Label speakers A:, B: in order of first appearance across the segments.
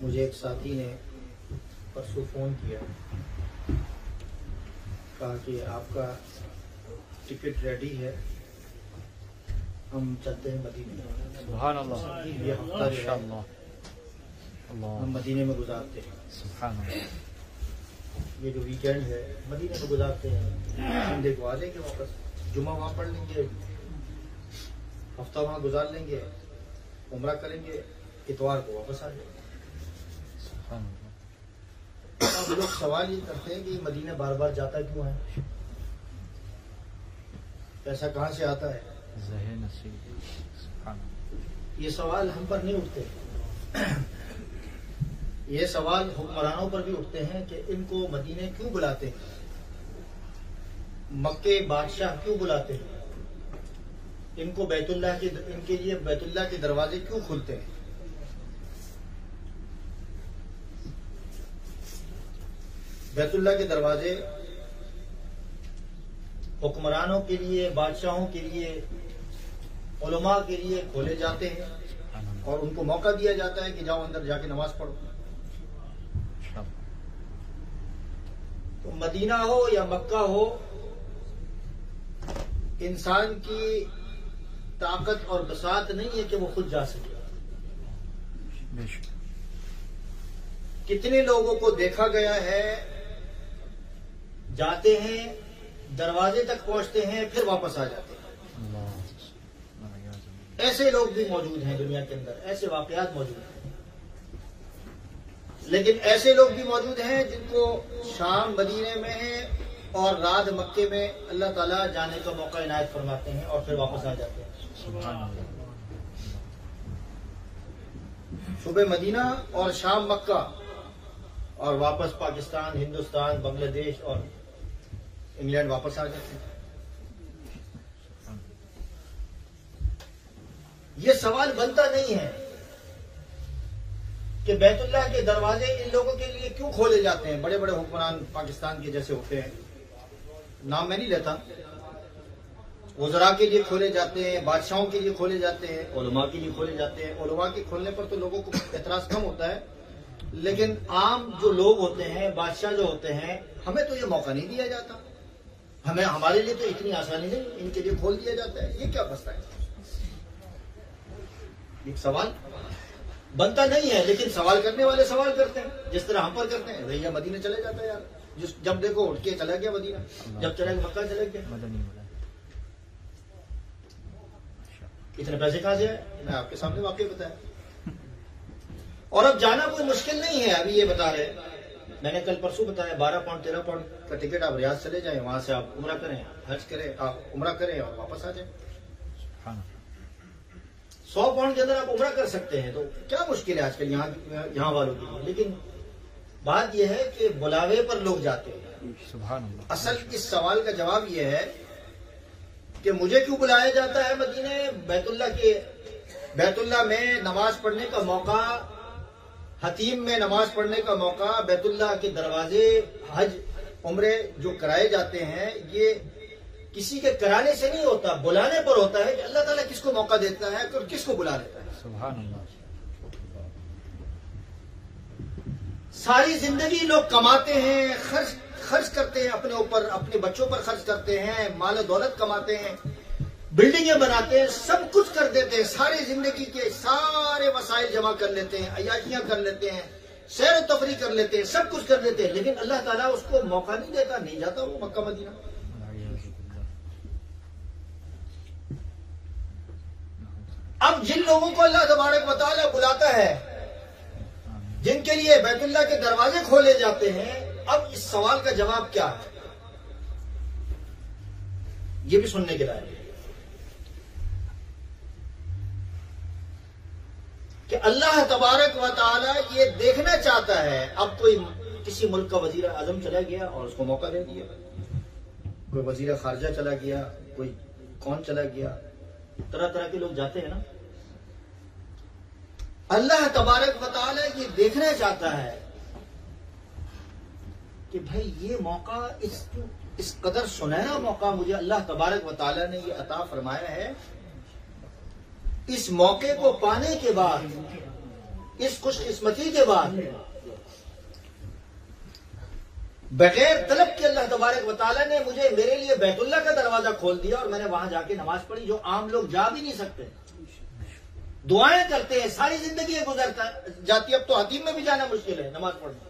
A: مجھے ایک ساتھی نے پرسوں فون کیا، کہا کہ آپ کا ٹکٹ ریڈی ہے، ہم چلتے ہیں مدینے۔
B: سبحان اللہ،
A: یہ ہفتہ جو ہے ہم مدینے میں گزارتے ہیں۔
B: سبحان اللہ،
A: یہ جو ویکینڈ ہے مدینے میں گزارتے ہیں، سنڈے کو آ جائیں گے واپس، جمعہ وہاں پڑھ لیں گے، ہفتہ وہاں گزار لیں گے، عمرہ کریں گے، اتوار کو واپس آ جائیں گے۔
B: سبحان اللہ۔
A: اب لوگ سوال یہ کرتے ہیں کہ مدینہ بار بار جاتا کیوں ہے، پیسہ کہاں سے آتا ہے؟
B: ذہن نصیب۔ سبحان اللہ۔
A: یہ سوال ہم پر نہیں اٹھتے، یہ سوال حکمرانوں پر بھی اٹھتے ہیں کہ ان کو مدینے کیوں بلاتے ہیں، مکے بادشاہ کیوں بلاتے ہیں، ان کو ان کے لیے بیت اللہ کے دروازے کیوں کھلتے ہیں۔ بیت اللہ کے دروازے حکمرانوں کے لیے، بادشاہوں کے لیے، علماء کے لیے کھولے جاتے ہیں اور ان کو موقع دیا جاتا ہے کہ جاؤ اندر جا کے نماز پڑھو۔ تو مدینہ ہو یا مکہ ہو، انسان کی طاقت اور بساط نہیں ہے کہ وہ خود جا سکے۔ کتنے لوگوں کو دیکھا گیا ہے جاتے ہیں، دروازے تک پہنچتے ہیں، پھر واپس آ جاتے ہیں۔ ایسے لوگ بھی موجود ہیں دنیا کے اندر، ایسے واقعات موجود ہیں، لیکن ایسے لوگ بھی موجود ہیں جن کو شام مدینے میں ہے اور رات مکے میں اللہ تعالیٰ جانے کا موقع عنایت فرماتے ہیں اور پھر واپس آ جاتے ہیں۔
B: سبحان اللہ۔
A: صبح مدینہ اور شام مکہ اور واپس پاکستان، ہندوستان، بنگلہ دیش اور انگلینڈ واپس آ جاتے ہیں۔ یہ سوال بنتا نہیں ہے کہ بیت اللہ کے دروازے ان لوگوں کے لیے کیوں کھولے جاتے ہیں۔ بڑے بڑے حکمران پاکستان کے جیسے ہوتے ہیں، نام میں نہیں لیتا، وزراء کے لیے کھولے جاتے ہیں، بادشاہوں کے لیے کھولے جاتے ہیں، علماء کے لیے کھولے جاتے ہیں۔ علماء کے کھولنے پر تو لوگوں کو اعتراض کم ہوتا ہے، لیکن عام جو لوگ ہوتے ہیں، بادشاہ جو ہوتے ہیں، ہمیں تو یہ موقع نہیں دیا جاتا، ہمارے لیے تو اتنی آسانی نہیں، ان کے لیے کھول دیا جاتا ہے، یہ کیا مسئلہ ہے؟ ایک سوال بنتا نہیں ہے، لیکن سوال کرنے والے سوال کرتے ہیں، جس طرح ہم پر کرتے ہیں۔ بھیا مدینہ چلے جاتا ہے یار، جب دیکھو اٹھ کے چلا گیا مدینہ، جب چلا گیا مکہ چلا گیا۔ اتنے پیسے کہاں سے آئے؟ میں آپ کے سامنے واقعہ بتایا، اور اب جانا کوئی مشکل نہیں ہے۔ ابھی یہ بتا رہے، میں نے کل پرسوں بتایا 12 پاؤنڈ 13 پاؤنڈ کا ٹکٹ، آپ ریاض چلے جائیں، وہاں سے آپ عمرہ کریں، حج کریں، آپ عمرہ کریں اور واپس آ جائیں۔ 100 پاؤنڈ کے اندر آپ عمرہ کر سکتے ہیں، تو کیا مشکل ہے آج کل یہاں والوں کے لیے؟ لیکن بات یہ ہے کہ بلاوے پر لوگ جاتے ہیں۔
B: سبحان اللہ۔
A: اصل اس سوال کا جواب یہ ہے کہ مجھے کیوں بلایا جاتا ہے مدینے؟ بیت اللہ میں نماز پڑھنے کا موقع، حتیم میں نماز پڑھنے کا موقع، بیت اللہ کے دروازے، حج عمرے جو کرائے جاتے ہیں، یہ کسی کے کرانے سے نہیں ہوتا، بلانے پر ہوتا ہے کہ اللہ تعالیٰ کس کو موقع دیتا ہے اور کس کو بلا لیتا ہے۔
B: سبحان اللہ۔
A: ساری زندگی لوگ کماتے ہیں، خرچ کرتے ہیں اپنے اوپر، اپنے بچوں پر خرچ کرتے ہیں، مال و دولت کماتے ہیں، بلڈنگیں بناتے ہیں، سب کچھ کر دیتے ہیں، ساری زندگی کے سارے وسائل جمع کر لیتے ہیں، عیاشیاں کر لیتے ہیں، سیر و تفریح کر لیتے ہیں، سب کچھ کر لیتے ہیں، لیکن اللہ تعالیٰ اس کو موقع نہیں دیتا، نہیں جاتا وہ مکہ مدینہ۔ اب جن لوگوں کو اللہ تبارک و تعالیٰ بلاتا ہے، جن کے لیے بیت اللہ کے دروازے کھولے جاتے ہیں، اب اس سوال کا جواب کیا ہے؟ یہ بھی سننے کے لائق ہے کہ اللہ تبارک و تعالیٰ یہ دیکھنا چاہتا ہے۔ اب کوئی کسی ملک کا وزیر اعظم چلا گیا اور اس کو موقع دے دیا، کوئی وزیر خارجہ چلا گیا، کوئی کون چلا گیا، طرح طرح کے لوگ جاتے ہیں نا۔ اللہ تبارک و تعالیٰ یہ دیکھنا چاہتا ہے کہ بھائی یہ موقع، اس قدر سنہرا موقع مجھے اللہ تبارک و تعالیٰ نے یہ عطا فرمایا ہے، اس موقع کو پانے کے بعد اس خوش قسمتی کے بعد بغیر طلب کے اللہ تبارک و تعالیٰ نے میرے لیے بیت اللہ کا دروازہ کھول دیا اور میں نے وہاں جا کے نماز پڑھی، جو عام لوگ جا بھی نہیں سکتے. دعائیں کرتے ہیں، ساری زندگی گزرتا جاتی، اب تو حتیم میں بھی جانا مشکل ہے نماز پڑھنا.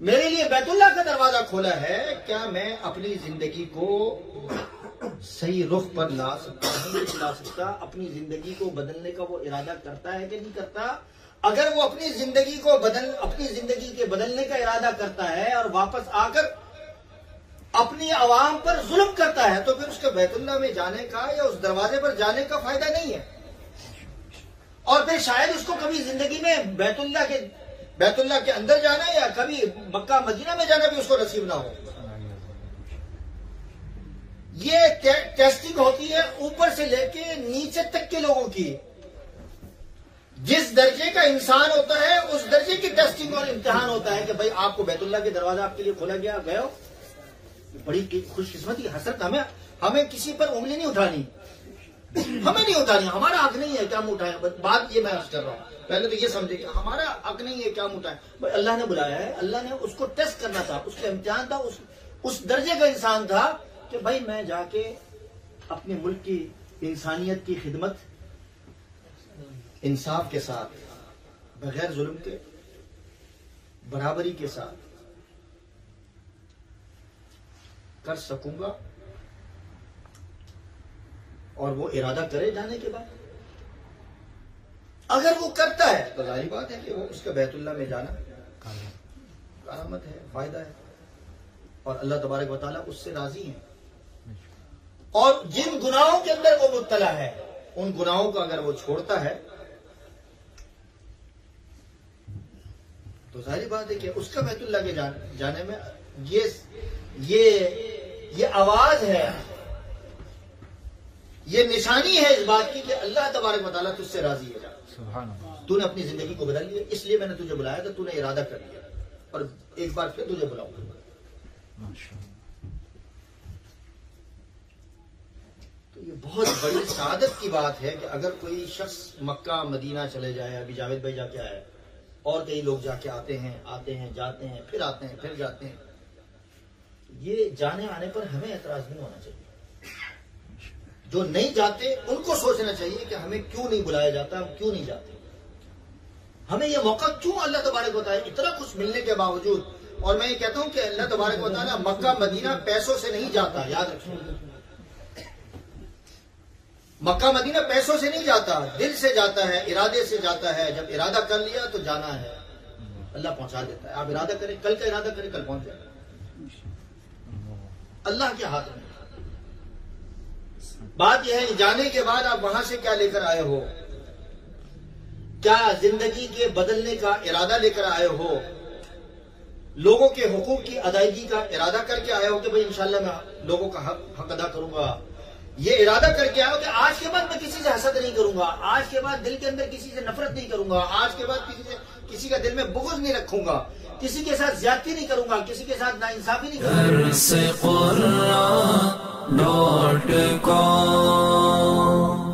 A: میرے لیے بیت اللہ کا دروازہ کھولا ہے، کیا میں اپنی زندگی کو صحیح رخ پر لا سکتا؟ اپنی زندگی کو بدلنے کا وہ ارادہ کرتا ہے کہ نہیں کرتا؟ اگر وہ اپنی زندگی کے بدلنے کا ارادہ کرتا ہے اور واپس آ کر اپنی عوام پر ظلم کرتا ہے تو پھر اس کے بیت اللہ میں جانے کا یا اس دروازے پر جانے کا فائدہ نہیں ہے. اور پھر شاید اس کو کبھی زندگی میں بیت اللہ کے اندر جانا یا کبھی مکہ مدینہ میں جانا بھی اس کو نصیب نہ ہو. یہ ٹیسٹنگ ہوتی ہے اوپر سے لے کے نیچے تک کے لوگوں کی. جس درجے کا انسان ہوتا ہے اس درجے کی ٹیسٹنگ اور امتحان ہوتا ہے کہ بھائی آپ کو بیت اللہ کے دروازہ آپ کے لیے کھولا گیا، گئے ہو. بڑی خوش قسمتی حسرت. ہمیں کسی پر انگلی نہیں اٹھانی، ہمارا حق نہیں ہے کیا منہ اٹھائیں. بات یہ میں عرض کر رہا ہوں، پہلے تو یہ سمجھے کہ ہمارا حق نہیں ہے کیا منہ اٹھائیں. بھائی اللہ نے بلایا ہے، اللہ نے اس کو ٹیسٹ کرنا تھا، اس کا امتحان تھا، اس درجے کا انسان تھا کہ بھائی میں جا کے اپنے ملک کی انسانیت کی خدمت انصاف کے ساتھ، بغیر ظلم کے، برابری کے ساتھ کر سکوں گا. اور وہ ارادہ کرے جانے کے بعد، اگر وہ کرتا ہے تو ظاہر بات ہے کہ وہ اس کا بیت اللہ میں جانا کرامت ہے، فائدہ ہے، اور اللہ تبارک و تعالیٰ اس سے راضی ہیں. اور جن گناہوں کے اندر وہ مبتلا ہے ان گناہوں کو اگر وہ چھوڑتا ہے تو ظاہر بات ہے کہ اس کا بیت اللہ کے جانے میں یہ آواز ہے، یہ نشانی ہے اس بات کی کہ اللہ تبارک و تعالیٰ تجھ سے راضی ہے.
B: سبحان اللہ.
A: تو نے اپنی زندگی کو بدل لیا، اس لیے میں نے تجھے بلایا تھا، تو نے ارادہ کر لیا اور ایک بار پھر تجھے بلاؤں گا. تو یہ بہت بڑی سعادت کی بات ہے کہ اگر کوئی شخص مکہ مدینہ چلے جائے. ابھی جاوید بھائی جا کے آئے اور کئی لوگ جا کے آتے ہیں جاتے ہیں، پھر آتے ہیں پھر جاتے ہیں. یہ جانے آنے پر ہمیں اعتراض نہیں ہونا چاہیے. جو نہیں جاتے ان کو سوچنا چاہیے کہ ہمیں کیوں نہیں بلایا جاتا، ہم کیوں نہیں جاتے، ہمیں یہ موقع کیوں اللہ تبارک و تعالیٰ اتنا کچھ ملنے کے باوجود. اور میں یہ کہتا ہوں کہ اللہ تبارک و تعالیٰ مکہ مدینہ پیسوں سے نہیں جاتا، یاد رکھیں. مکہ مدینہ پیسوں سے نہیں جاتا، دل سے جاتا ہے، ارادے سے جاتا ہے. جب ارادہ کر لیا تو جانا ہے، اللہ پہنچا دیتا ہے. آپ ارادہ کریں، کل کا ارادہ کریں، کل پہنچ جائے. اللہ کے ہاتھ میں. بات یہ ہے کہ جانے کے بعد آپ وہاں سے کیا لے کر آئے ہو، کیا زندگی کے بدلنے کا ارادہ لے کر آئے ہو، لوگوں کے حقوق کی ادائیگی کا ارادہ کر کے آئے ہو کہ بھئی انشاءاللہ میں لوگوں کا حق ادا کروں گا. یہ ارادہ کر کے آئے ہو کہ آج کے بعد میں کسی سے حسد نہیں کروں گا، آج کے بعد دل کے اندر کسی سے نفرت نہیں کروں گا، آج کے بعد کسی کا دل میں بغض نہیں رکھوں گا، کسی کے ساتھ زیادتی نہیں کروں گا، کسی کے ساتھ ناانصافی نہیں کروں گا.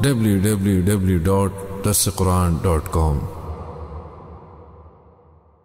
C: www.darsequran.com